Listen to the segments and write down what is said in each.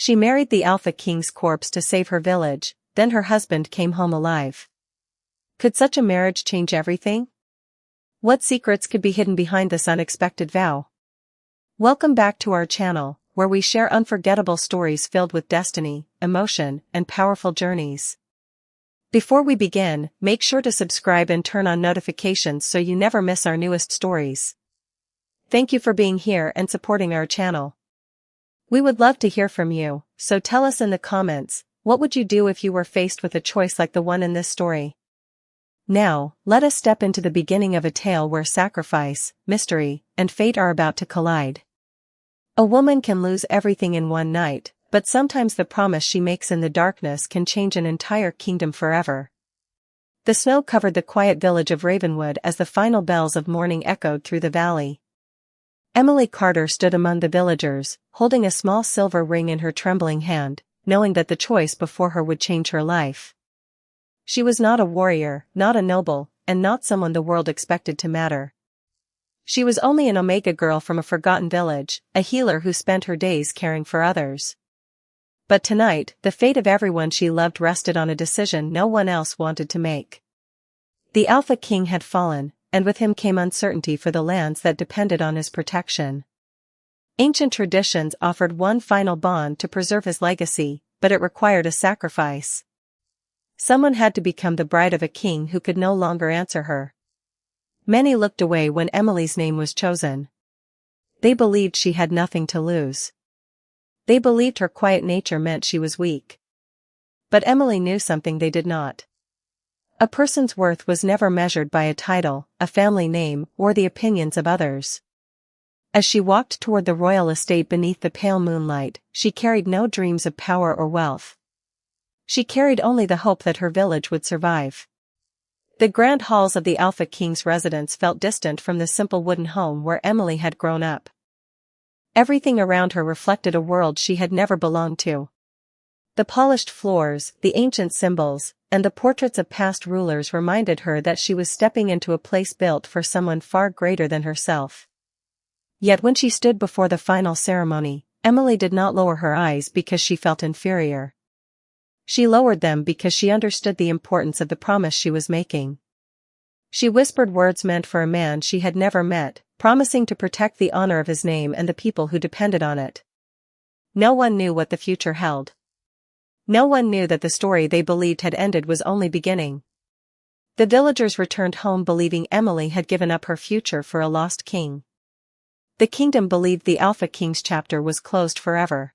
She married the Alpha King's corpse to save her village, then her husband came home alive. Could such a marriage change everything? What secrets could be hidden behind this unexpected vow? Welcome back to our channel, where we share unforgettable stories filled with destiny, emotion, and powerful journeys. Before we begin, make sure to subscribe and turn on notifications so you never miss our newest stories. Thank you for being here and supporting our channel. We would love to hear from you, so tell us in the comments, what would you do if you were faced with a choice like the one in this story? Now, let us step into the beginning of a tale where sacrifice, mystery, and fate are about to collide. A woman can lose everything in one night, but sometimes the promise she makes in the darkness can change an entire kingdom forever. The snow covered the quiet village of Ravenwood as the final bells of morning echoed through the valley. Emily Carter stood among the villagers, holding a small silver ring in her trembling hand, knowing that the choice before her would change her life. She was not a warrior, not a noble, and not someone the world expected to matter. She was only an Omega girl from a forgotten village, a healer who spent her days caring for others. But tonight, the fate of everyone she loved rested on a decision no one else wanted to make. The Alpha King had fallen, and with him came uncertainty for the lands that depended on his protection. Ancient traditions offered one final bond to preserve his legacy, but it required a sacrifice. Someone had to become the bride of a king who could no longer answer her. Many looked away when Emily's name was chosen. They believed she had nothing to lose. They believed her quiet nature meant she was weak. But Emily knew something they did not. A person's worth was never measured by a title, a family name, or the opinions of others. As she walked toward the royal estate beneath the pale moonlight, she carried no dreams of power or wealth. She carried only the hope that her village would survive. The grand halls of the Alpha King's residence felt distant from the simple wooden home where Emily had grown up. Everything around her reflected a world she had never belonged to. The polished floors, the ancient symbols, and the portraits of past rulers reminded her that she was stepping into a place built for someone far greater than herself. Yet when she stood before the final ceremony, Emily did not lower her eyes because she felt inferior. She lowered them because she understood the importance of the promise she was making. She whispered words meant for a man she had never met, promising to protect the honor of his name and the people who depended on it. No one knew what the future held. No one knew that the story they believed had ended was only beginning. The villagers returned home believing Emily had given up her future for a lost king. The kingdom believed the Alpha King's chapter was closed forever.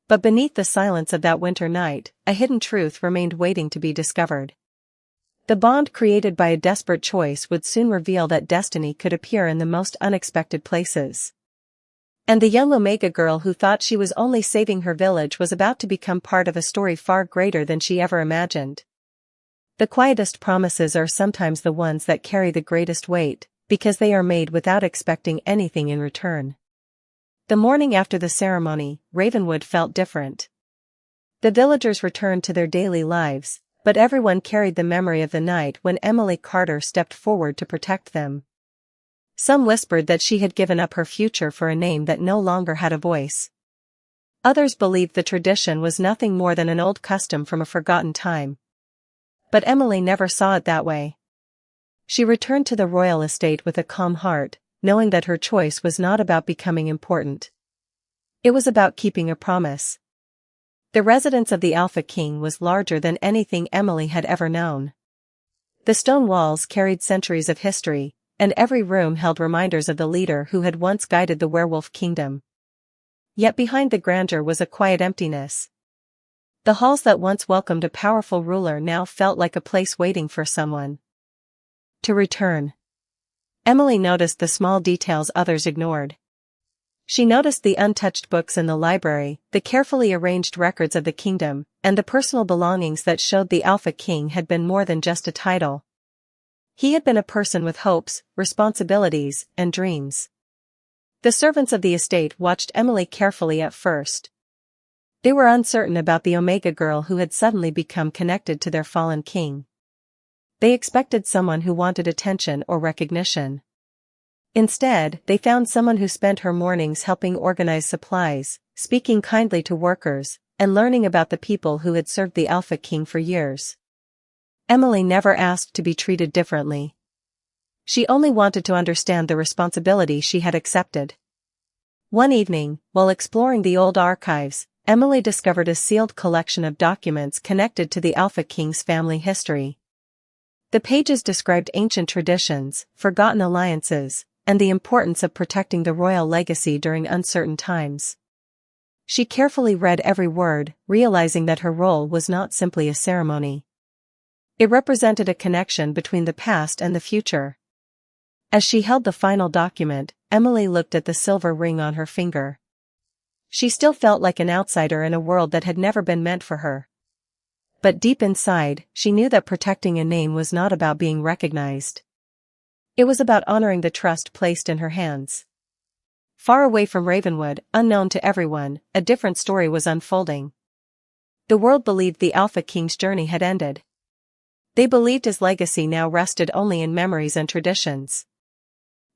But beneath the silence of that winter night, a hidden truth remained waiting to be discovered. The bond created by a desperate choice would soon reveal that destiny could appear in the most unexpected places. And the young Omega girl who thought she was only saving her village was about to become part of a story far greater than she ever imagined. The quietest promises are sometimes the ones that carry the greatest weight, because they are made without expecting anything in return. The morning after the ceremony, Ravenwood felt different. The villagers returned to their daily lives, but everyone carried the memory of the night when Emily Carter stepped forward to protect them. Some whispered that she had given up her future for a name that no longer had a voice. Others believed the tradition was nothing more than an old custom from a forgotten time. But Emily never saw it that way. She returned to the royal estate with a calm heart, knowing that her choice was not about becoming important. It was about keeping a promise. The residence of the Alpha King was larger than anything Emily had ever known. The stone walls carried centuries of history, and every room held reminders of the leader who had once guided the Werewolf kingdom. Yet behind the grandeur was a quiet emptiness. The halls that once welcomed a powerful ruler now felt like a place waiting for someone to return. Emily noticed the small details others ignored. She noticed the untouched books in the library, the carefully arranged records of the kingdom, and the personal belongings that showed the Alpha King had been more than just a title. He had been a person with hopes, responsibilities, and dreams. The servants of the estate watched Emily carefully at first. They were uncertain about the Omega girl who had suddenly become connected to their fallen king. They expected someone who wanted attention or recognition. Instead, they found someone who spent her mornings helping organize supplies, speaking kindly to workers, and learning about the people who had served the Alpha King for years. Emily never asked to be treated differently. She only wanted to understand the responsibility she had accepted. One evening, while exploring the old archives, Emily discovered a sealed collection of documents connected to the Alpha King's family history. The pages described ancient traditions, forgotten alliances, and the importance of protecting the royal legacy during uncertain times. She carefully read every word, realizing that her role was not simply a ceremony. It represented a connection between the past and the future. As she held the final document, Emily looked at the silver ring on her finger. She still felt like an outsider in a world that had never been meant for her. But deep inside, she knew that protecting a name was not about being recognized. It was about honoring the trust placed in her hands. Far away from Ravenwood, unknown to everyone, a different story was unfolding. The world believed the Alpha King's journey had ended. They believed his legacy now rested only in memories and traditions.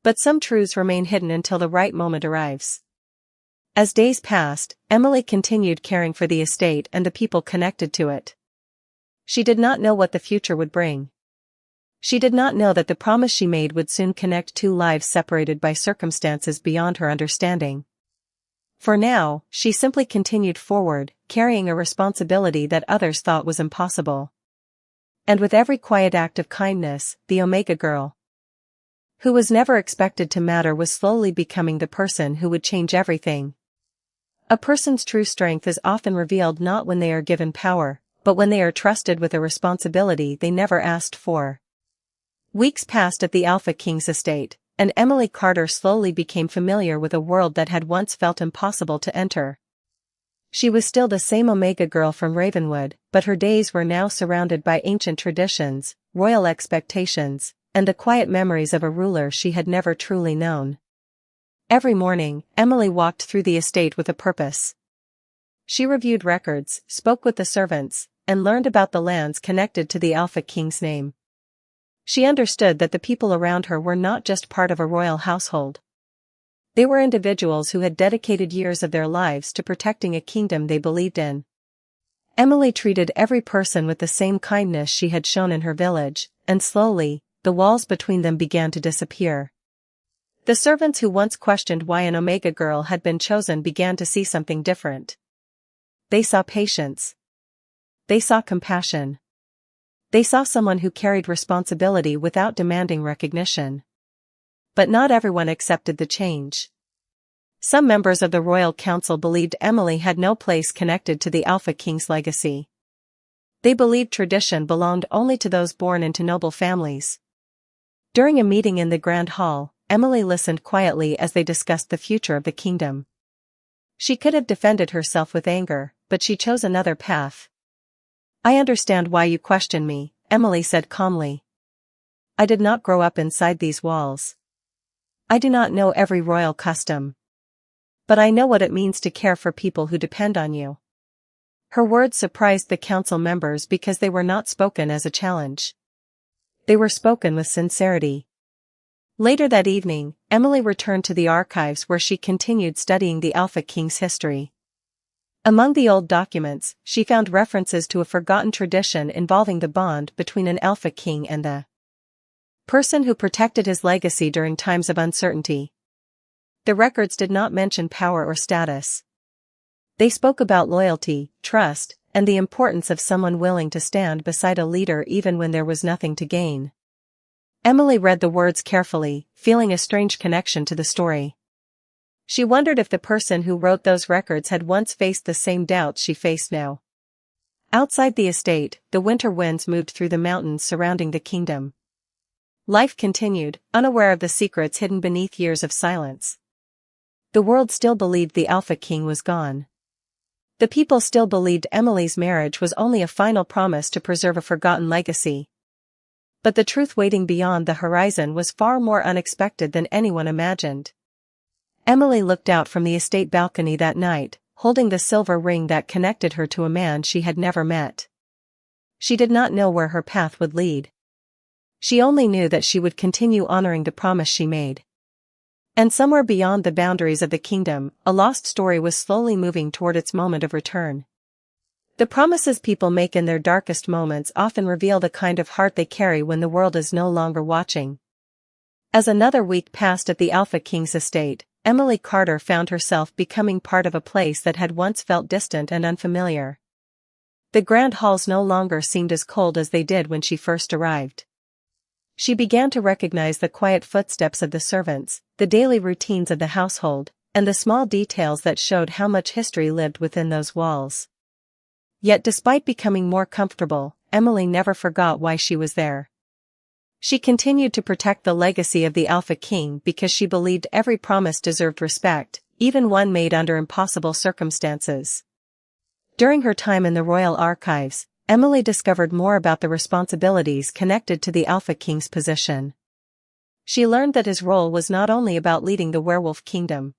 But some truths remain hidden until the right moment arrives. As days passed, Emily continued caring for the estate and the people connected to it. She did not know what the future would bring. She did not know that the promise she made would soon connect two lives separated by circumstances beyond her understanding. For now, she simply continued forward, carrying a responsibility that others thought was impossible. And with every quiet act of kindness, the Omega Girl, who was never expected to matter, was slowly becoming the person who would change everything. A person's true strength is often revealed not when they are given power, but when they are trusted with a responsibility they never asked for. Weeks passed at the Alpha King's estate, and Emily Carter slowly became familiar with a world that had once felt impossible to enter. She was still the same Omega Girl from Ravenwood, but her days were now surrounded by ancient traditions, royal expectations, and the quiet memories of a ruler she had never truly known. Every morning, Emily walked through the estate with a purpose. She reviewed records, spoke with the servants, and learned about the lands connected to the Alpha King's name. She understood that the people around her were not just part of a royal household. They were individuals who had dedicated years of their lives to protecting a kingdom they believed in. Emily treated every person with the same kindness she had shown in her village, and slowly, the walls between them began to disappear. The servants who once questioned why an Omega Girl had been chosen began to see something different. They saw patience. They saw compassion. They saw someone who carried responsibility without demanding recognition. But not everyone accepted the change. Some members of the royal council believed Emily had no place connected to the Alpha King's legacy. They believed tradition belonged only to those born into noble families. During a meeting in the Grand Hall, Emily listened quietly as they discussed the future of the kingdom. She could have defended herself with anger, but she chose another path. "I understand why you question me," Emily said calmly. "I did not grow up inside these walls. I do not know every royal custom. But I know what it means to care for people who depend on you." Her words surprised the council members because they were not spoken as a challenge. They were spoken with sincerity. Later that evening, Emily returned to the archives where she continued studying the Alpha King's history. Among the old documents, she found references to a forgotten tradition involving the bond between an Alpha King and the person who protected his legacy during times of uncertainty. The records did not mention power or status. They spoke about loyalty, trust, and the importance of someone willing to stand beside a leader even when there was nothing to gain. Emily read the words carefully, feeling a strange connection to the story. She wondered if the person who wrote those records had once faced the same doubts she faced now. Outside the estate, the winter winds moved through the mountains surrounding the kingdom. Life continued, unaware of the secrets hidden beneath years of silence. The world still believed the Alpha King was gone. The people still believed Emily's marriage was only a final promise to preserve a forgotten legacy. But the truth waiting beyond the horizon was far more unexpected than anyone imagined. Emily looked out from the estate balcony that night, holding the silver ring that connected her to a man she had never met. She did not know where her path would lead. She only knew that she would continue honoring the promise she made. And somewhere beyond the boundaries of the kingdom, a lost story was slowly moving toward its moment of return. The promises people make in their darkest moments often reveal the kind of heart they carry when the world is no longer watching. As another week passed at the Alpha King's estate, Emily Carter found herself becoming part of a place that had once felt distant and unfamiliar. The grand halls no longer seemed as cold as they did when she first arrived. She began to recognize the quiet footsteps of the servants, the daily routines of the household, and the small details that showed how much history lived within those walls. Yet despite becoming more comfortable, Emily never forgot why she was there. She continued to protect the legacy of the Alpha King because she believed every promise deserved respect, even one made under impossible circumstances. During her time in the royal archives, Emily discovered more about the responsibilities connected to the Alpha King's position. She learned that his role was not only about leading the werewolf kingdom.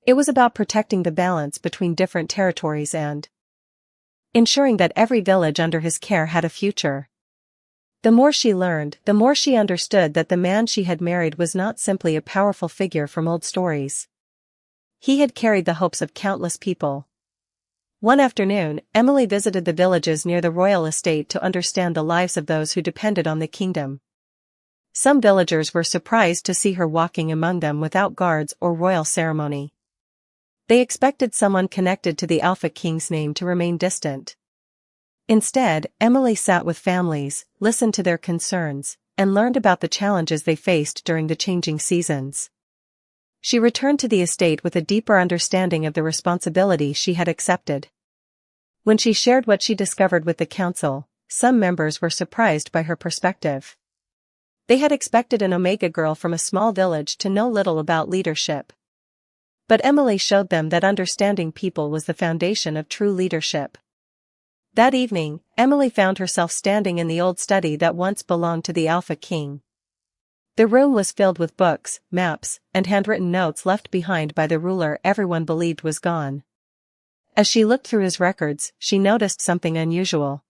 It was about protecting the balance between different territories and ensuring that every village under his care had a future. The more she learned, the more she understood that the man she had married was not simply a powerful figure from old stories. He had carried the hopes of countless people. One afternoon, Emily visited the villages near the royal estate to understand the lives of those who depended on the kingdom. Some villagers were surprised to see her walking among them without guards or royal ceremony. They expected someone connected to the Alpha King's name to remain distant. Instead, Emily sat with families, listened to their concerns, and learned about the challenges they faced during the changing seasons. She returned to the estate with a deeper understanding of the responsibility she had accepted. When she shared what she discovered with the council, some members were surprised by her perspective. They had expected an Omega girl from a small village to know little about leadership. But Emily showed them that understanding people was the foundation of true leadership. That evening, Emily found herself standing in the old study that once belonged to the Alpha King. The room was filled with books, maps, and handwritten notes left behind by the ruler everyone believed was gone. As she looked through his records, she noticed something unusual.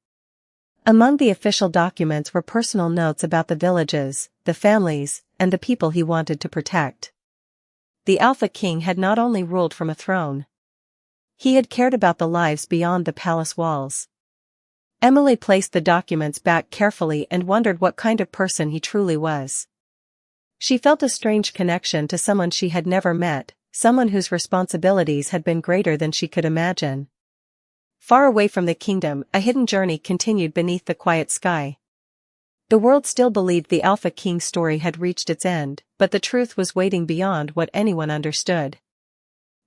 Among the official documents were personal notes about the villages, the families, and the people he wanted to protect. The Alpha King had not only ruled from a throne. He had cared about the lives beyond the palace walls. Emily placed the documents back carefully and wondered what kind of person he truly was. She felt a strange connection to someone she had never met, someone whose responsibilities had been greater than she could imagine. Far away from the kingdom, a hidden journey continued beneath the quiet sky. The world still believed the Alpha King's story had reached its end, but the truth was waiting beyond what anyone understood.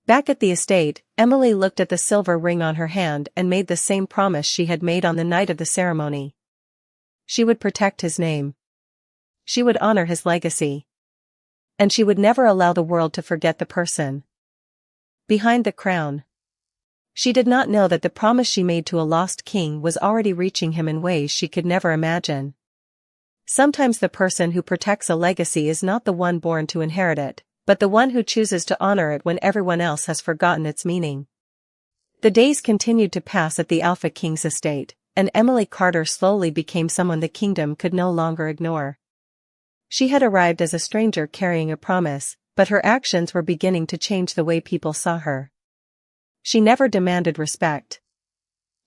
Back at the estate, Emily looked at the silver ring on her hand and made the same promise she had made on the night of the ceremony. She would protect his name. She would honor his legacy. And she would never allow the world to forget the person behind the crown. She did not know that the promise she made to a lost king was already reaching him in ways she could never imagine. Sometimes the person who protects a legacy is not the one born to inherit it, but the one who chooses to honor it when everyone else has forgotten its meaning. The days continued to pass at the Alpha King's estate, and Emily Carter slowly became someone the kingdom could no longer ignore. She had arrived as a stranger carrying a promise, but her actions were beginning to change the way people saw her. She never demanded respect.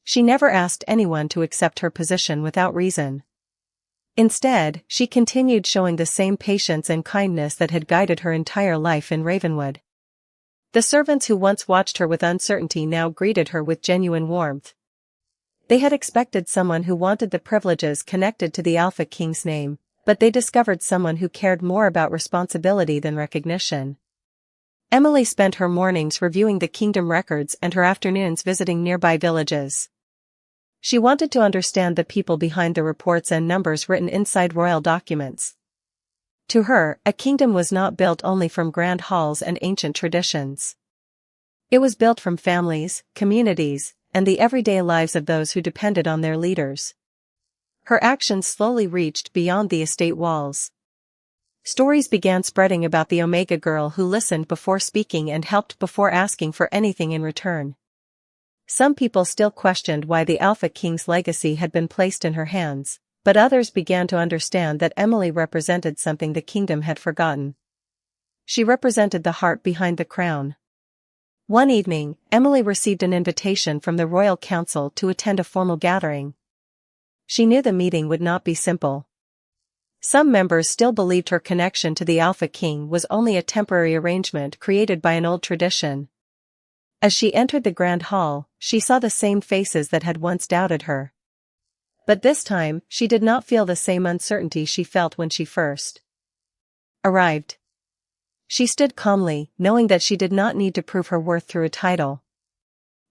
She never asked anyone to accept her position without reason. Instead, she continued showing the same patience and kindness that had guided her entire life in Ravenwood. The servants who once watched her with uncertainty now greeted her with genuine warmth. They had expected someone who wanted the privileges connected to the Alpha King's name, but they discovered someone who cared more about responsibility than recognition. Emily spent her mornings reviewing the kingdom records and her afternoons visiting nearby villages. She wanted to understand the people behind the reports and numbers written inside royal documents. To her, a kingdom was not built only from grand halls and ancient traditions. It was built from families, communities, and the everyday lives of those who depended on their leaders. Her actions slowly reached beyond the estate walls. Stories began spreading about the Omega girl who listened before speaking and helped before asking for anything in return. Some people still questioned why the Alpha King's legacy had been placed in her hands, but others began to understand that Emily represented something the kingdom had forgotten. She represented the heart behind the crown. One evening, Emily received an invitation from the royal council to attend a formal gathering. She knew the meeting would not be simple. Some members still believed her connection to the Alpha King was only a temporary arrangement created by an old tradition. As she entered the grand hall, she saw the same faces that had once doubted her. But this time, she did not feel the same uncertainty she felt when she first arrived. She stood calmly, knowing that she did not need to prove her worth through a title.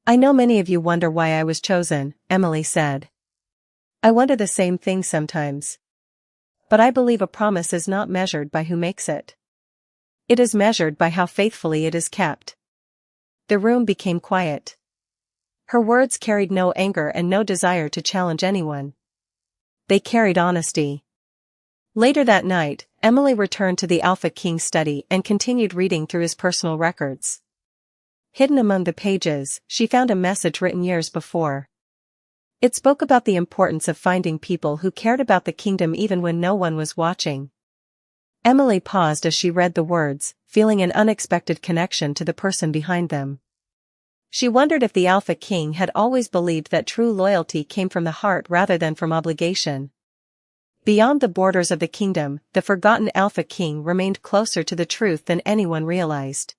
"I know many of you wonder why I was chosen," Emily said. "I wonder the same thing sometimes. But I believe a promise is not measured by who makes it. It is measured by how faithfully it is kept." The room became quiet. Her words carried no anger and no desire to challenge anyone. They carried honesty. Later that night, Emily returned to the Alpha King's study and continued reading through his personal records. Hidden among the pages, she found a message written years before. It spoke about the importance of finding people who cared about the kingdom even when no one was watching. Emily paused as she read the words, feeling an unexpected connection to the person behind them. She wondered if the Alpha King had always believed that true loyalty came from the heart rather than from obligation. Beyond the borders of the kingdom, the forgotten Alpha King remained closer to the truth than anyone realized.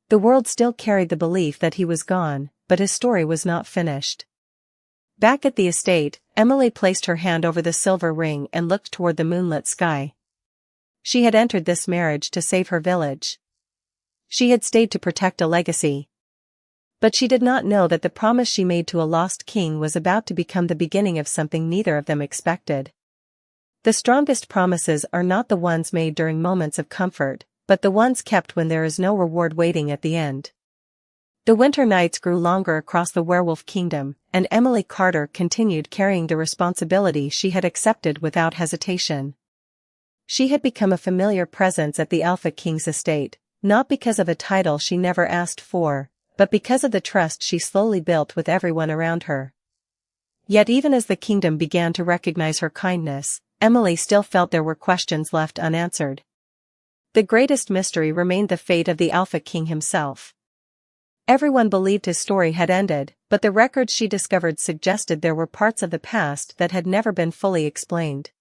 The world still carried the belief that he was gone, but his story was not finished. Back at the estate, Emily placed her hand over the silver ring and looked toward the moonlit sky. She had entered this marriage to save her village. She had stayed to protect a legacy. But she did not know that the promise she made to a lost king was about to become the beginning of something neither of them expected. The strongest promises are not the ones made during moments of comfort, but the ones kept when there is no reward waiting at the end. The winter nights grew longer across the Werewolf Kingdom, and Emily Carter continued carrying the responsibility she had accepted without hesitation. She had become a familiar presence at the Alpha King's estate, not because of a title she never asked for, but because of the trust she slowly built with everyone around her. Yet even as the kingdom began to recognize her kindness, Emily still felt there were questions left unanswered. The greatest mystery remained the fate of the Alpha King himself. Everyone believed his story had ended, but the records she discovered suggested there were parts of the past that had never been fully explained.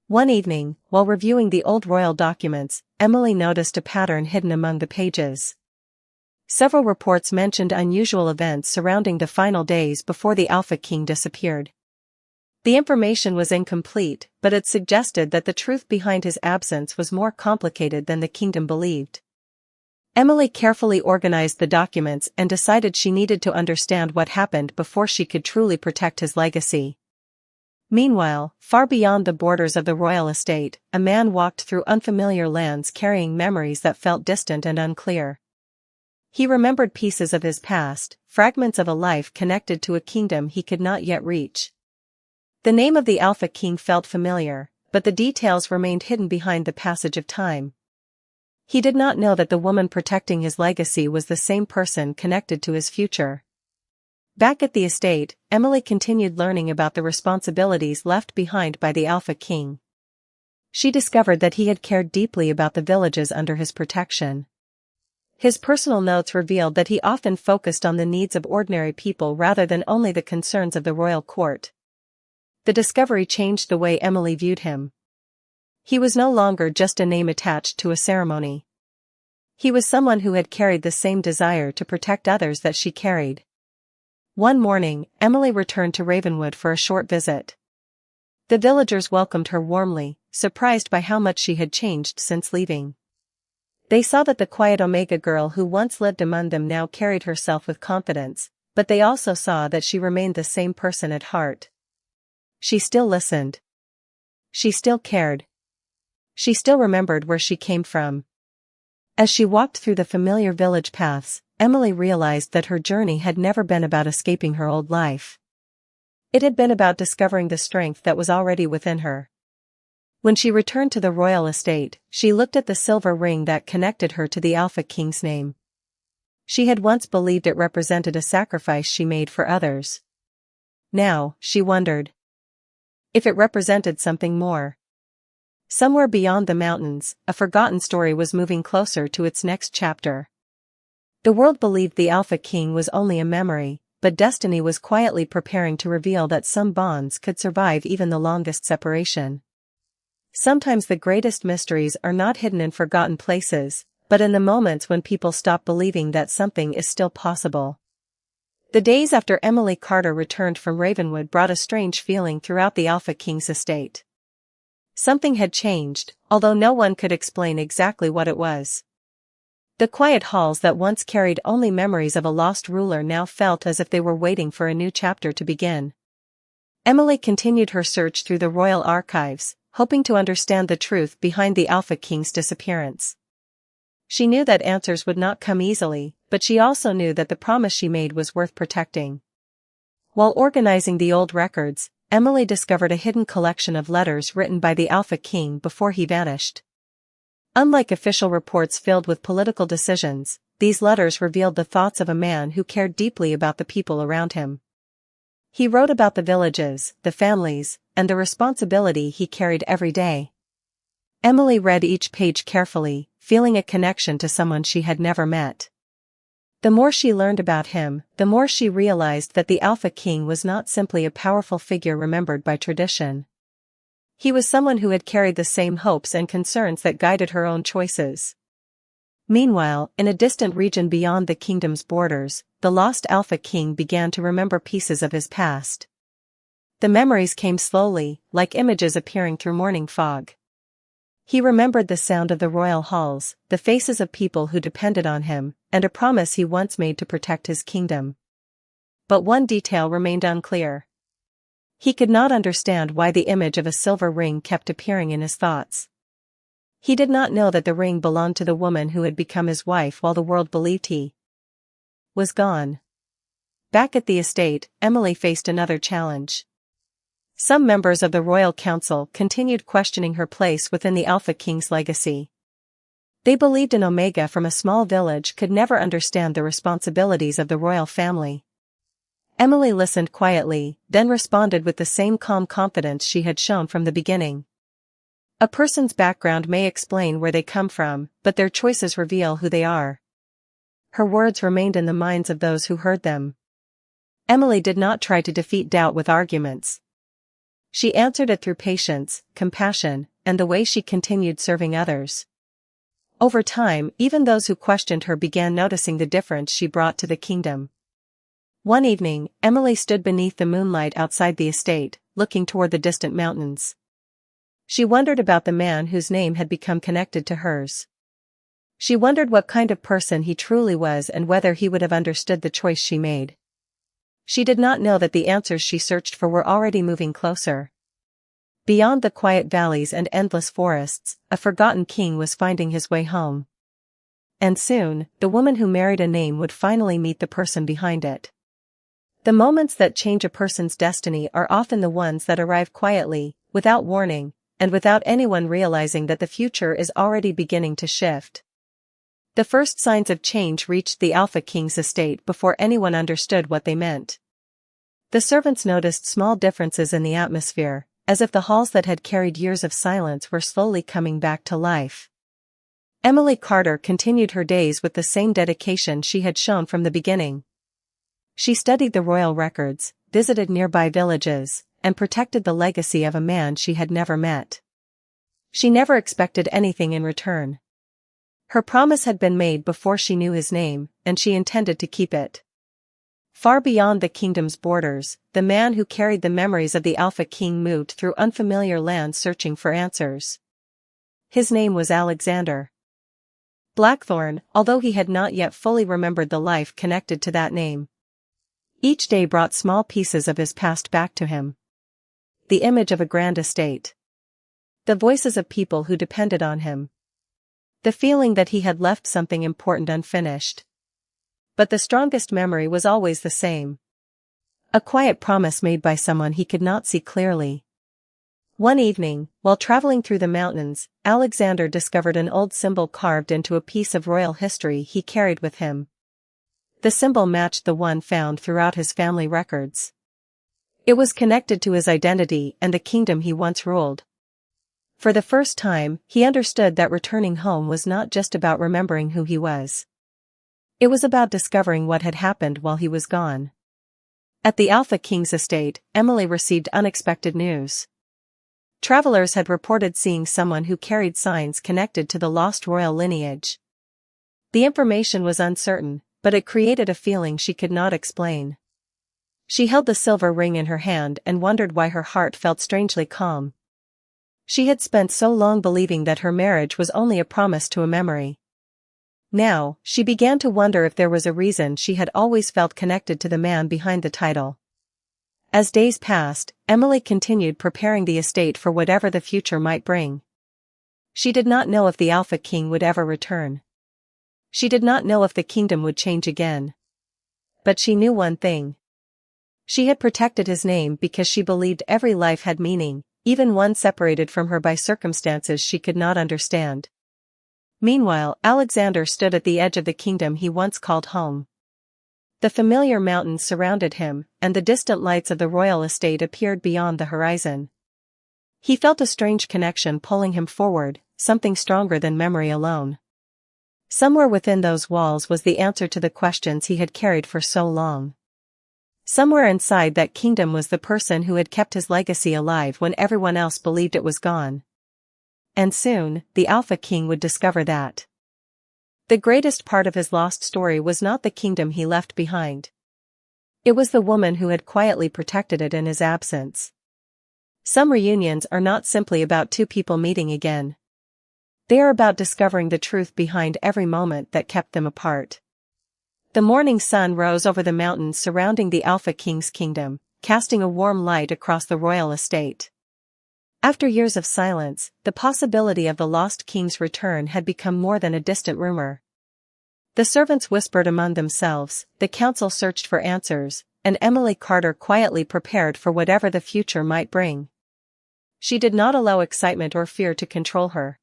One evening, while reviewing the old royal documents, Emily noticed a pattern hidden among the pages. Several reports mentioned unusual events surrounding the final days before the Alpha King disappeared. The information was incomplete, but it suggested that the truth behind his absence was more complicated than the kingdom believed. Emily carefully organized the documents and decided she needed to understand what happened before she could truly protect his legacy. Meanwhile, far beyond the borders of the royal estate, a man walked through unfamiliar lands carrying memories that felt distant and unclear. He remembered pieces of his past, fragments of a life connected to a kingdom he could not yet reach. The name of the Alpha King felt familiar, but the details remained hidden behind the passage of time. He did not know that the woman protecting his legacy was the same person connected to his future. Back at the estate, Emily continued learning about the responsibilities left behind by the Alpha King. She discovered that he had cared deeply about the villages under his protection. His personal notes revealed that he often focused on the needs of ordinary people rather than only the concerns of the royal court. The discovery changed the way Emily viewed him. He was no longer just a name attached to a ceremony. He was someone who had carried the same desire to protect others that she carried. One morning, Emily returned to Ravenwood for a short visit. The villagers welcomed her warmly, surprised by how much she had changed since leaving. They saw that the quiet Omega girl who once lived among them now carried herself with confidence, but they also saw that she remained the same person at heart. She still listened. She still cared. She still remembered where she came from. As she walked through the familiar village paths, Emily realized that her journey had never been about escaping her old life. It had been about discovering the strength that was already within her. When she returned to the royal estate, she looked at the silver ring that connected her to the Alpha King's name. She had once believed it represented a sacrifice she made for others. Now, she wondered if it represented something more. Somewhere beyond the mountains, a forgotten story was moving closer to its next chapter. The world believed the Alpha King was only a memory, but destiny was quietly preparing to reveal that some bonds could survive even the longest separation. Sometimes the greatest mysteries are not hidden in forgotten places, but in the moments when people stop believing that something is still possible. The days after Emily Carter returned from Ravenwood brought a strange feeling throughout the Alpha King's estate. Something had changed, although no one could explain exactly what it was. The quiet halls that once carried only memories of a lost ruler now felt as if they were waiting for a new chapter to begin. Emily continued her search through the royal archives, hoping to understand the truth behind the Alpha King's disappearance. She knew that answers would not come easily, but she also knew that the promise she made was worth protecting. While organizing the old records, Emily discovered a hidden collection of letters written by the Alpha King before he vanished. Unlike official reports filled with political decisions, these letters revealed the thoughts of a man who cared deeply about the people around him. He wrote about the villages, the families, and the responsibility he carried every day. Emily read each page carefully, feeling a connection to someone she had never met. The more she learned about him, the more she realized that the Alpha King was not simply a powerful figure remembered by tradition. He was someone who had carried the same hopes and concerns that guided her own choices. Meanwhile, in a distant region beyond the kingdom's borders, the lost Alpha King began to remember pieces of his past. The memories came slowly, like images appearing through morning fog. He remembered the sound of the royal halls, the faces of people who depended on him, and a promise he once made to protect his kingdom. But one detail remained unclear. He could not understand why the image of a silver ring kept appearing in his thoughts. He did not know that the ring belonged to the woman who had become his wife while the world believed he was gone. Back at the estate, Emily faced another challenge. Some members of the royal council continued questioning her place within the Alpha King's legacy. They believed an Omega from a small village could never understand the responsibilities of the royal family. Emily listened quietly, then responded with the same calm confidence she had shown from the beginning. A person's background may explain where they come from, but their choices reveal who they are. Her words remained in the minds of those who heard them. Emily did not try to defeat doubt with arguments. She answered it through patience, compassion, and the way she continued serving others. Over time, even those who questioned her began noticing the difference she brought to the kingdom. One evening, Emily stood beneath the moonlight outside the estate, looking toward the distant mountains. She wondered about the man whose name had become connected to hers. She wondered what kind of person he truly was and whether he would have understood the choice she made. She did not know that the answers she searched for were already moving closer. Beyond the quiet valleys and endless forests, a forgotten king was finding his way home. And soon, the woman who married a name would finally meet the person behind it. The moments that change a person's destiny are often the ones that arrive quietly, without warning, and without anyone realizing that the future is already beginning to shift. The first signs of change reached the Alpha King's estate before anyone understood what they meant. The servants noticed small differences in the atmosphere, as if the halls that had carried years of silence were slowly coming back to life. Emily Carter continued her days with the same dedication she had shown from the beginning. She studied the royal records, visited nearby villages, and protected the legacy of a man she had never met. She never expected anything in return. Her promise had been made before she knew his name, and she intended to keep it. Far beyond the kingdom's borders, the man who carried the memories of the Alpha King moved through unfamiliar lands searching for answers. His name was Alexander Blackthorne, although he had not yet fully remembered the life connected to that name. Each day brought small pieces of his past back to him. The image of a grand estate. The voices of people who depended on him. The feeling that he had left something important unfinished. But the strongest memory was always the same. A quiet promise made by someone he could not see clearly. One evening, while traveling through the mountains, Alexander discovered an old symbol carved into a piece of royal history he carried with him. The symbol matched the one found throughout his family records. It was connected to his identity and the kingdom he once ruled. For the first time, he understood that returning home was not just about remembering who he was. It was about discovering what had happened while he was gone. At the Alpha King's estate, Emily received unexpected news. Travelers had reported seeing someone who carried signs connected to the lost royal lineage. The information was uncertain, but it created a feeling she could not explain. She held the silver ring in her hand and wondered why her heart felt strangely calm. She had spent so long believing that her marriage was only a promise to a memory. Now, she began to wonder if there was a reason she had always felt connected to the man behind the title. As days passed, Emily continued preparing the estate for whatever the future might bring. She did not know if the Alpha King would ever return. She did not know if the kingdom would change again. But she knew one thing. She had protected his name because she believed every life had meaning, even one separated from her by circumstances she could not understand. Meanwhile, Alexander stood at the edge of the kingdom he once called home. The familiar mountains surrounded him, and the distant lights of the royal estate appeared beyond the horizon. He felt a strange connection pulling him forward, something stronger than memory alone. Somewhere within those walls was the answer to the questions he had carried for so long. Somewhere inside that kingdom was the person who had kept his legacy alive when everyone else believed it was gone. And soon, the Alpha King would discover that. The greatest part of his lost story was not the kingdom he left behind. It was the woman who had quietly protected it in his absence. Some reunions are not simply about two people meeting again. They are about discovering the truth behind every moment that kept them apart. The morning sun rose over the mountains surrounding the Alpha King's kingdom, casting a warm light across the royal estate. After years of silence, the possibility of the lost king's return had become more than a distant rumor. The servants whispered among themselves, the council searched for answers, and Emily Carter quietly prepared for whatever the future might bring. She did not allow excitement or fear to control her.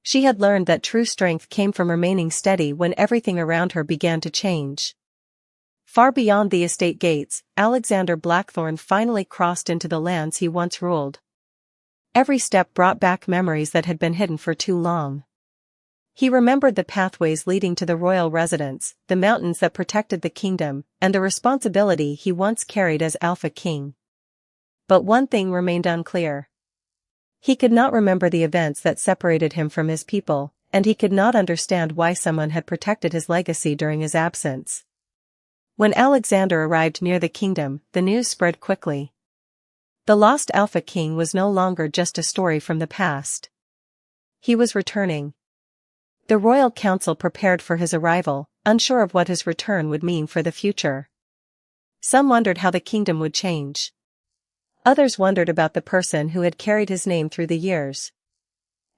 She had learned that true strength came from remaining steady when everything around her began to change. Far beyond the estate gates, Alexander Blackthorne finally crossed into the lands he once ruled. Every step brought back memories that had been hidden for too long. He remembered the pathways leading to the royal residence, the mountains that protected the kingdom, and the responsibility he once carried as Alpha King. But one thing remained unclear. He could not remember the events that separated him from his people, and he could not understand why someone had protected his legacy during his absence. When Alexander arrived near the kingdom, the news spread quickly. The lost Alpha King was no longer just a story from the past. He was returning. The royal council prepared for his arrival, unsure of what his return would mean for the future. Some wondered how the kingdom would change. Others wondered about the person who had carried his name through the years.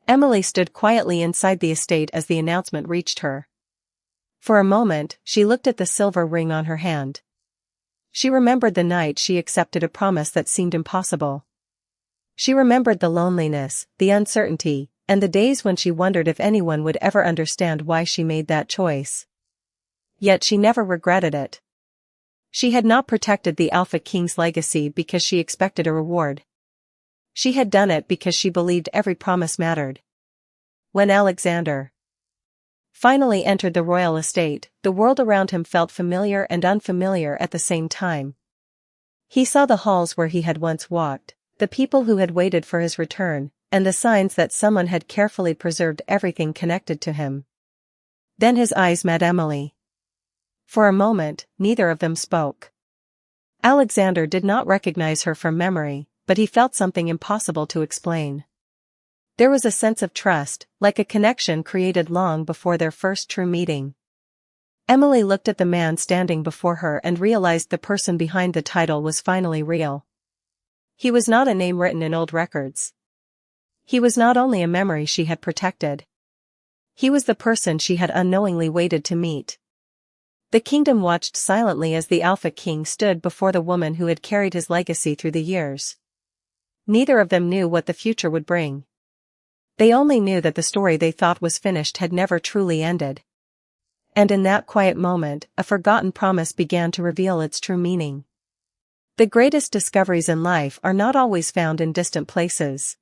Emily stood quietly inside the estate as the announcement reached her. For a moment, she looked at the silver ring on her hand. She remembered the night she accepted a promise that seemed impossible. She remembered the loneliness, the uncertainty, and the days when she wondered if anyone would ever understand why she made that choice. Yet she never regretted it. She had not protected the Alpha King's legacy because she expected a reward. She had done it because she believed every promise mattered. When Alexander finally entered the royal estate, the world around him felt familiar and unfamiliar at the same time. He saw the halls where he had once walked, the people who had waited for his return, and the signs that someone had carefully preserved everything connected to him. Then his eyes met Emily. For a moment, neither of them spoke. Alexander did not recognize her from memory, but he felt something impossible to explain. There was a sense of trust, like a connection created long before their first true meeting. Emily looked at the man standing before her and realized the person behind the title was finally real. He was not a name written in old records. He was not only a memory she had protected. He was the person she had unknowingly waited to meet. The kingdom watched silently as the Alpha King stood before the woman who had carried his legacy through the years. Neither of them knew what the future would bring. They only knew that the story they thought was finished had never truly ended. And in that quiet moment, a forgotten promise began to reveal its true meaning. The greatest discoveries in life are not always found in distant places.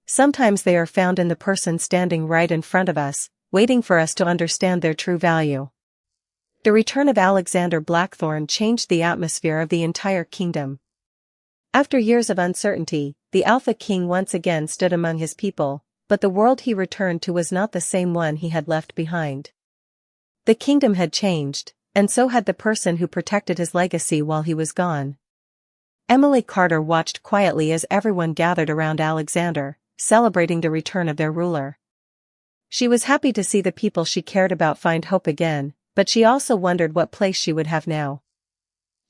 Sometimes they are found in the person standing right in front of us, waiting for us to understand their true value. The return of Alexander Blackthorne changed the atmosphere of the entire kingdom. After years of uncertainty, the Alpha King once again stood among his people, but the world he returned to was not the same one he had left behind. The kingdom had changed, and so had the person who protected his legacy while he was gone. Emily Carter watched quietly as everyone gathered around Alexander, celebrating the return of their ruler. She was happy to see the people she cared about find hope again, but she also wondered what place she would have now.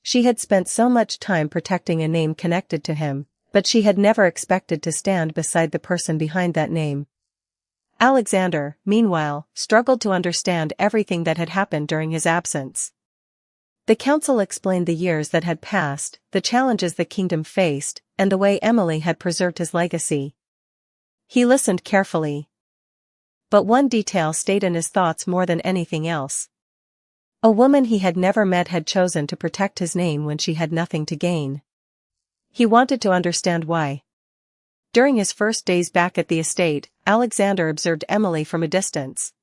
She had spent so much time protecting a name connected to him, but she had never expected to stand beside the person behind that name. Alexander, meanwhile, struggled to understand everything that had happened during his absence. The council explained the years that had passed, the challenges the kingdom faced, and the way Emily had preserved his legacy. He listened carefully. But one detail stayed in his thoughts more than anything else. A woman he had never met had chosen to protect his name when she had nothing to gain. He wanted to understand why. During his first days back at the estate, Alexander observed Emily from a distance.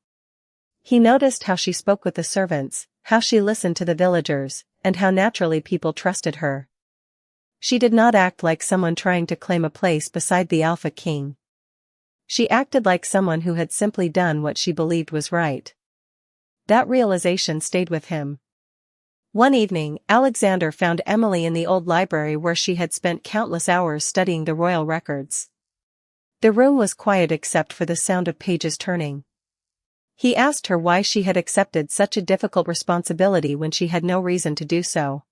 He noticed how she spoke with the servants, how she listened to the villagers, and how naturally people trusted her. She did not act like someone trying to claim a place beside the Alpha King. She acted like someone who had simply done what she believed was right. That realization stayed with him. One evening, Alexander found Emily in the old library where she had spent countless hours studying the royal records. The room was quiet except for the sound of pages turning. He asked her why she had accepted such a difficult responsibility when she had no reason to do so.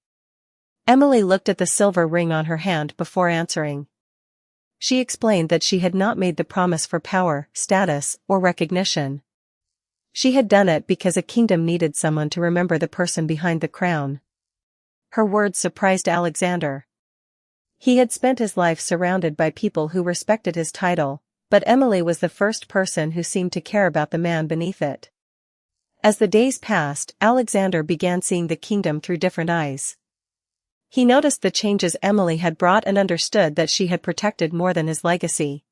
Emily looked at the silver ring on her hand before answering. She explained that she had not made the promise for power, status, or recognition. She had done it because a kingdom needed someone to remember the person behind the crown. Her words surprised Alexander. He had spent his life surrounded by people who respected his title, but Emily was the first person who seemed to care about the man beneath it. As the days passed, Alexander began seeing the kingdom through different eyes. He noticed the changes Emily had brought and understood that she had protected more than his legacy.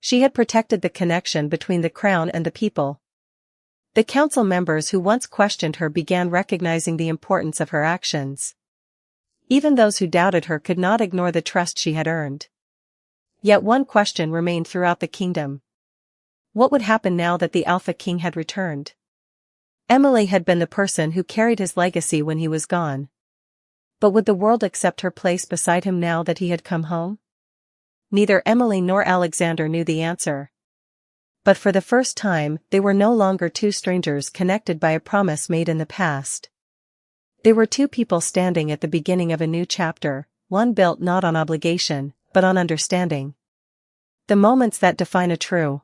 She had protected the connection between the crown and the people. The council members who once questioned her began recognizing the importance of her actions. Even those who doubted her could not ignore the trust she had earned. Yet one question remained throughout the kingdom. What would happen now that the Alpha King had returned? Emily had been the person who carried his legacy when he was gone. But would the world accept her place beside him now that he had come home? Neither Emily nor Alexander knew the answer. But for the first time, they were no longer two strangers connected by a promise made in the past. They were two people standing at the beginning of a new chapter, one built not on obligation, but on understanding. The moments that define a true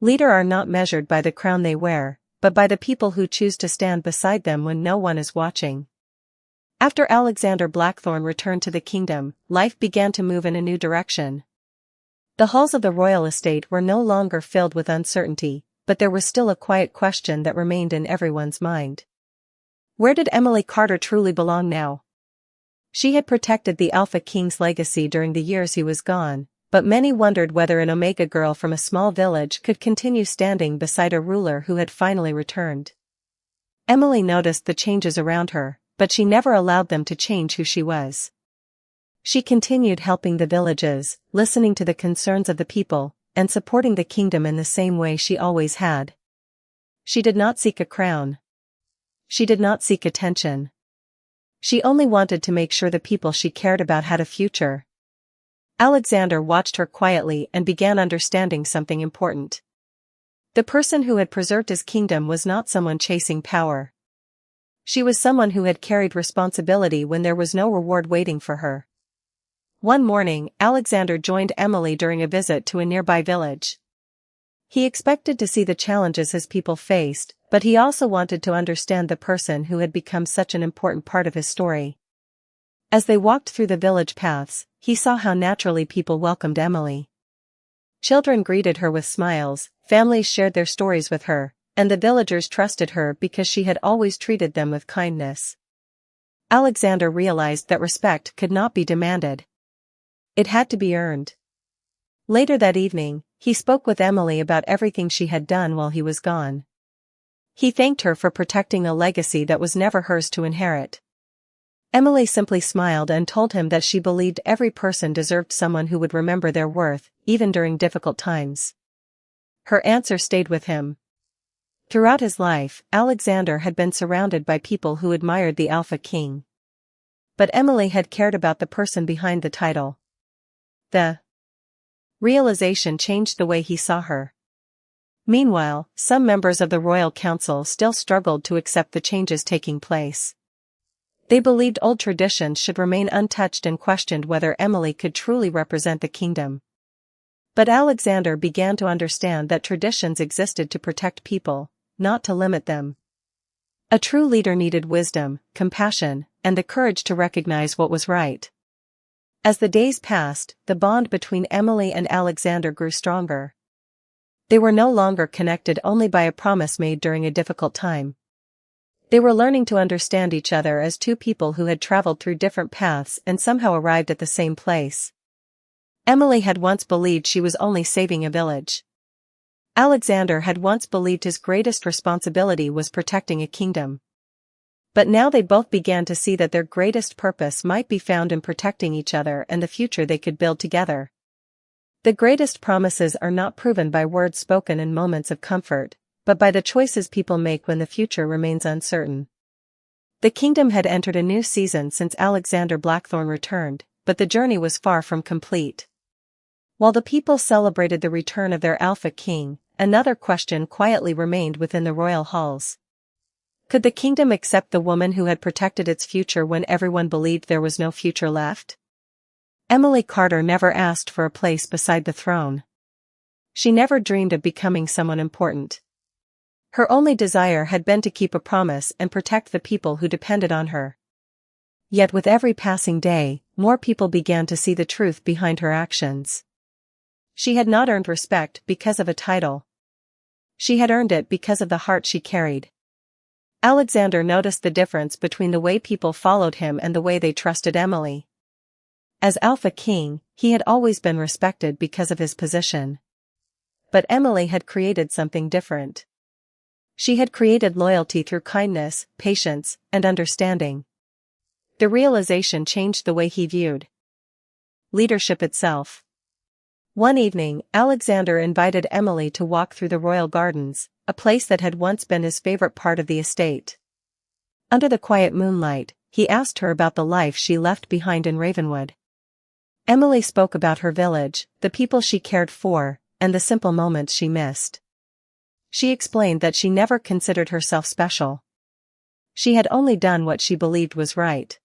leader are not measured by the crown they wear, but by the people who choose to stand beside them when no one is watching. After Alexander Blackthorne returned to the kingdom, life began to move in a new direction. The halls of the royal estate were no longer filled with uncertainty, but there was still a quiet question that remained in everyone's mind. Where did Emily Carter truly belong now? She had protected the Alpha King's legacy during the years he was gone, but many wondered whether an Omega girl from a small village could continue standing beside a ruler who had finally returned. Emily noticed the changes around her, but she never allowed them to change who she was. She continued helping the villages, listening to the concerns of the people, and supporting the kingdom in the same way she always had. She did not seek a crown. She did not seek attention. She only wanted to make sure the people she cared about had a future. Alexander watched her quietly and began understanding something important. The person who had preserved his kingdom was not someone chasing power. She was someone who had carried responsibility when there was no reward waiting for her. One morning, Alexander joined Emily during a visit to a nearby village. He expected to see the challenges his people faced, but he also wanted to understand the person who had become such an important part of his story. As they walked through the village paths, he saw how naturally people welcomed Emily. Children greeted her with smiles, families shared their stories with her, and the villagers trusted her because she had always treated them with kindness. Alexander realized that respect could not be demanded. It had to be earned. Later that evening, he spoke with Emily about everything she had done while he was gone. He thanked her for protecting a legacy that was never hers to inherit. Emily simply smiled and told him that she believed every person deserved someone who would remember their worth, even during difficult times. Her answer stayed with him. Throughout his life, Alexander had been surrounded by people who admired the Alpha King. But Emily had cared about the person behind the title. The realization changed the way he saw her. Meanwhile, some members of the royal council still struggled to accept the changes taking place. They believed old traditions should remain untouched and questioned whether Emily could truly represent the kingdom. But Alexander began to understand that traditions existed to protect people, not to limit them. A true leader needed wisdom, compassion, and the courage to recognize what was right. As the days passed, the bond between Emily and Alexander grew stronger. They were no longer connected only by a promise made during a difficult time. They were learning to understand each other as two people who had traveled through different paths and somehow arrived at the same place. Emily had once believed she was only saving a village. Alexander had once believed his greatest responsibility was protecting a kingdom. But now they both began to see that their greatest purpose might be found in protecting each other and the future they could build together. The greatest promises are not proven by words spoken in moments of comfort, but by the choices people make when the future remains uncertain. The kingdom had entered a new season since Alexander Blackthorne returned, but the journey was far from complete. While the people celebrated the return of their Alpha King, another question quietly remained within the royal halls. Could the kingdom accept the woman who had protected its future when everyone believed there was no future left? Emily Carter never asked for a place beside the throne. She never dreamed of becoming someone important. Her only desire had been to keep a promise and protect the people who depended on her. Yet with every passing day, more people began to see the truth behind her actions. She had not earned respect because of a title. She had earned it because of the heart she carried. Alexander noticed the difference between the way people followed him and the way they trusted Emily. As Alpha King, he had always been respected because of his position. But Emily had created something different. She had created loyalty through kindness, patience, and understanding. The realization changed the way he viewed leadership itself. One evening, Alexander invited Emily to walk through the royal gardens, a place that had once been his favorite part of the estate. Under the quiet moonlight, he asked her about the life she left behind in Ravenwood. Emily spoke about her village, the people she cared for, and the simple moments she missed. She explained that she never considered herself special. She had only done what she believed was right.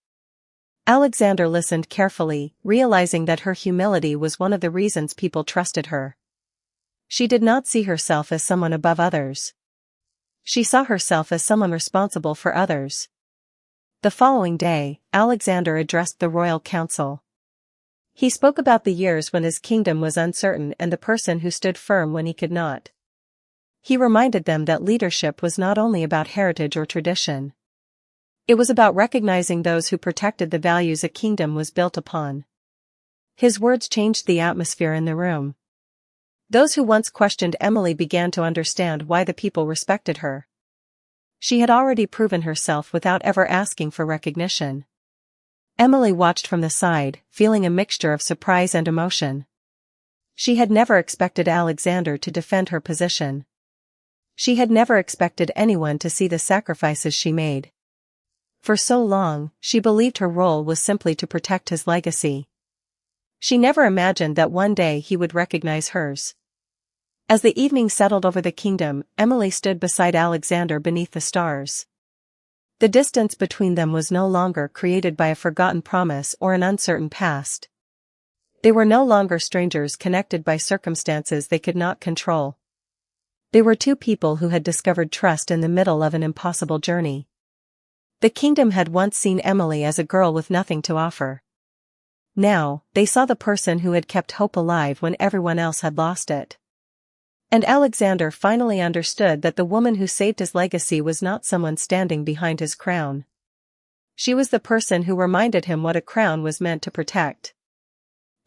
Alexander listened carefully, realizing that her humility was one of the reasons people trusted her. She did not see herself as someone above others. She saw herself as someone responsible for others. The following day, Alexander addressed the royal council. He spoke about the years when his kingdom was uncertain and the person who stood firm when he could not. He reminded them that leadership was not only about heritage or tradition. It was about recognizing those who protected the values a kingdom was built upon. His words changed the atmosphere in the room. Those who once questioned Emily began to understand why the people respected her. She had already proven herself without ever asking for recognition. Emily watched from the side, feeling a mixture of surprise and emotion. She had never expected Alexander to defend her position. She had never expected anyone to see the sacrifices she made. For so long, she believed her role was simply to protect his legacy. She never imagined that one day he would recognize hers. As the evening settled over the kingdom, Emily stood beside Alexander beneath the stars. The distance between them was no longer created by a forgotten promise or an uncertain past. They were no longer strangers connected by circumstances they could not control. They were two people who had discovered trust in the middle of an impossible journey. The kingdom had once seen Emily as a girl with nothing to offer. Now, they saw the person who had kept hope alive when everyone else had lost it. And Alexander finally understood that the woman who saved his legacy was not someone standing behind his crown. She was the person who reminded him what a crown was meant to protect.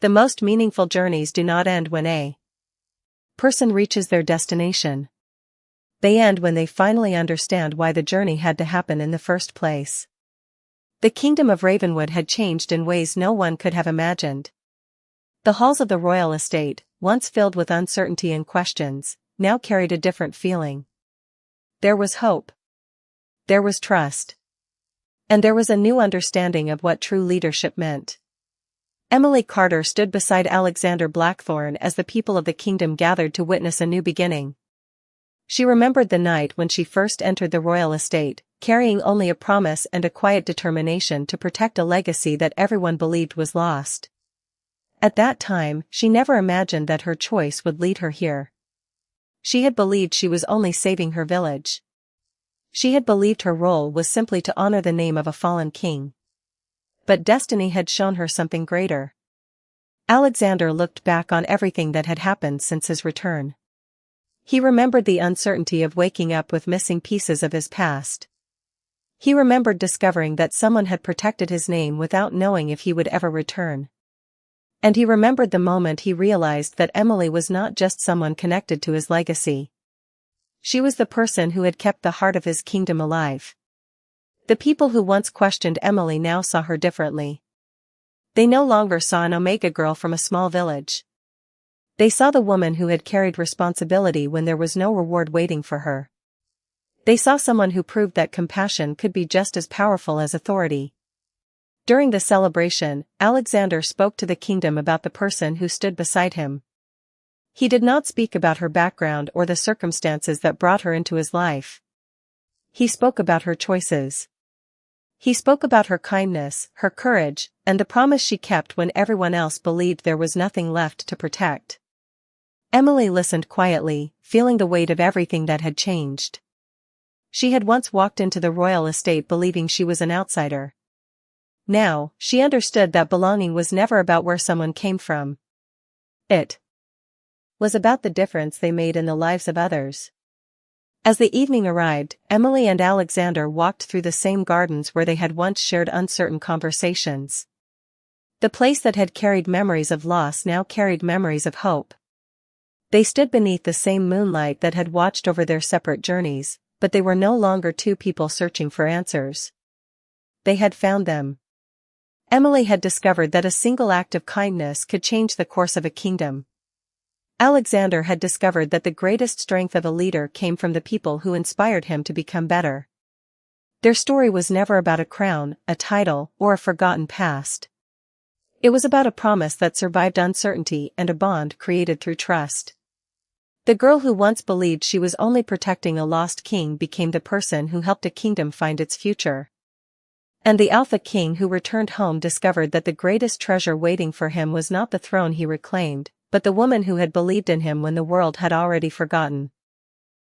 The most meaningful journeys do not end when a person reaches their destination. They end when they finally understand why the journey had to happen in the first place. The kingdom of Ravenwood had changed in ways no one could have imagined. The halls of the royal estate, once filled with uncertainty and questions, now carried a different feeling. There was hope. There was trust. And there was a new understanding of what true leadership meant. Emily Carter stood beside Alexander Blackthorne as the people of the kingdom gathered to witness a new beginning. She remembered the night when she first entered the royal estate, carrying only a promise and a quiet determination to protect a legacy that everyone believed was lost. At that time, she never imagined that her choice would lead her here. She had believed she was only saving her village. She had believed her role was simply to honor the name of a fallen king. But destiny had shown her something greater. Alexander looked back on everything that had happened since his return. He remembered the uncertainty of waking up with missing pieces of his past. He remembered discovering that someone had protected his name without knowing if he would ever return. And he remembered the moment he realized that Emily was not just someone connected to his legacy. She was the person who had kept the heart of his kingdom alive. The people who once questioned Emily now saw her differently. They no longer saw an Omega girl from a small village. They saw the woman who had carried responsibility when there was no reward waiting for her. They saw someone who proved that compassion could be just as powerful as authority. During the celebration, Alexander spoke to the kingdom about the person who stood beside him. He did not speak about her background or the circumstances that brought her into his life. He spoke about her choices. He spoke about her kindness, her courage, and the promise she kept when everyone else believed there was nothing left to protect. Emily listened quietly, feeling the weight of everything that had changed. She had once walked into the royal estate believing she was an outsider. Now, she understood that belonging was never about where someone came from. It was about the difference they made in the lives of others. As the evening arrived, Emily and Alexander walked through the same gardens where they had once shared uncertain conversations. The place that had carried memories of loss now carried memories of hope. They stood beneath the same moonlight that had watched over their separate journeys, but they were no longer two people searching for answers. They had found them. Emily had discovered that a single act of kindness could change the course of a kingdom. Alexander had discovered that the greatest strength of a leader came from the people who inspired him to become better. Their story was never about a crown, a title, or a forgotten past. It was about a promise that survived uncertainty and a bond created through trust. The girl who once believed she was only protecting a lost king became the person who helped a kingdom find its future. And the Alpha King who returned home discovered that the greatest treasure waiting for him was not the throne he reclaimed, but the woman who had believed in him when the world had already forgotten.